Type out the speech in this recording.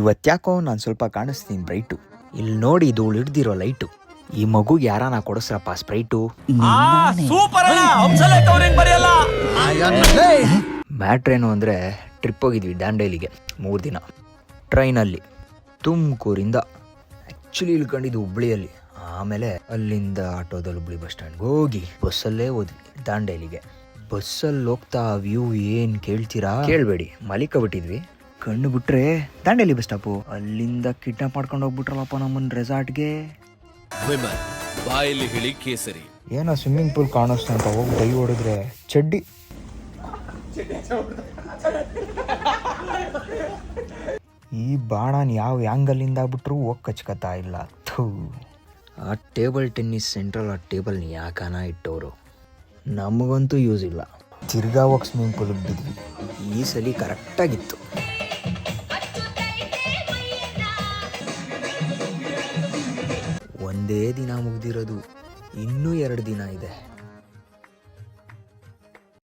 ಇವತ್ತ್ಯಾಕೋ ನಾನು ಸ್ವಲ್ಪ ಕಾಣಿಸ್ತೀನಿ ಬ್ರೈಟು. ಇಲ್ಲಿ ನೋಡಿ ಇದು ಹಿಡ್ದಿರೋ ಲೈಟು. ಈ ಮಗುಗೆ ಯಾರಾನ ಕೊಡಿಸ್ರಪ್ಪ ಸ್ಪ್ರೈಟು. ಮ್ಯಾಟ್ರೇನು ಅಂದರೆ ಟ್ರಿಪ್ ಹೋಗಿದ್ವಿ ದಾಂಡೇಲಿಗೆ 3 ದಿನ ಟ್ರೈನಲ್ಲಿ. ತುಮಕೂರಿಂದ ಆ್ಯಕ್ಚುಲಿ ಇಳ್ಕೊಂಡಿದ್ದು ಹುಬ್ಳಿಯಲ್ಲಿ. ಆಮೇಲೆ ಅಲ್ಲಿಂದ ಆಟೋದಲ್ಲಿ ಹುಬ್ಳಿ ಬಸ್ ಸ್ಟ್ಯಾಂಡ್ಗೆ ಹೋಗಿ ಬಸ್ಸಲ್ಲೇ ಹೋದ್ವಿ ದಾಂಡೇಲಿಗೆ. ಬಸ್ಸಲ್ಲಿ ಹೋಗ್ತಾ ವ್ಯೂ ಏನು ಕೇಳ್ತೀರಾ, ಕೇಳಬೇಡಿ. ಮಲಿಕಬಿಟ್ಟಿದ್ವಿ. ಕಣ್ಣು ಬಿಟ್ರೆ ದಾಂಡೇಲಿ ಬಸ್ ಸ್ಟಾಪು. ಅಲ್ಲಿಂದ ಕಿಡ್ನಾಪ್ ಮಾಡ್ಕೊಂಡು ಹೋಗ್ಬಿಟ್ರಲ್ಲಪ್ಪ ನಮ್ಮನ್ನ ರೆಸಾರ್ಟ್ಗೆ. ಬಾಯಲ್ಲಿ ಹೇಳಿ ಕೇಸರಿ ಏನೋ ಸ್ವಿಮ್ಮಿಂಗ್ ಪೂಲ್ ಕಾಣಿಸ್ತು ಅಂತ ಹೋಗಿ ಡೈ ಹೊಡೆದ್ರೆ ಚಡ್ಡಿ. ಈ ಬಾಣನ ಯಾವ ಆ್ಯಂಗಲಿಂದ ಆಗ್ಬಿಟ್ರು ಹೋಗಿ ಕಚ್ಕತ್ತಾ ಇಲ್ಲ. ಆ ಟೇಬಲ್ ಟೆನ್ನಿಸ್ ಸೆಂಟ್ರಲ್ ಆ ಟೇಬಲ್ನ ಯಾಕನ ಇಟ್ಟವರು. ನಮಗಂತೂ ಯೂಸ್ ಇಲ್ಲ. ತಿರ್ಗಾ ಹೋಗಿ ಸ್ವಿಮ್ಮಿಂಗ್ ಪೂಲಿಗೆ ಬಿದ್ವಿ. ಈ ಸಲ ಕರೆಕ್ಟಾಗಿತ್ತು. ಒಂದೇ ದಿನ ಮುಗ್ದಿರೋದು, ಇನ್ನೂ 2 ದಿನ ಇದೆ.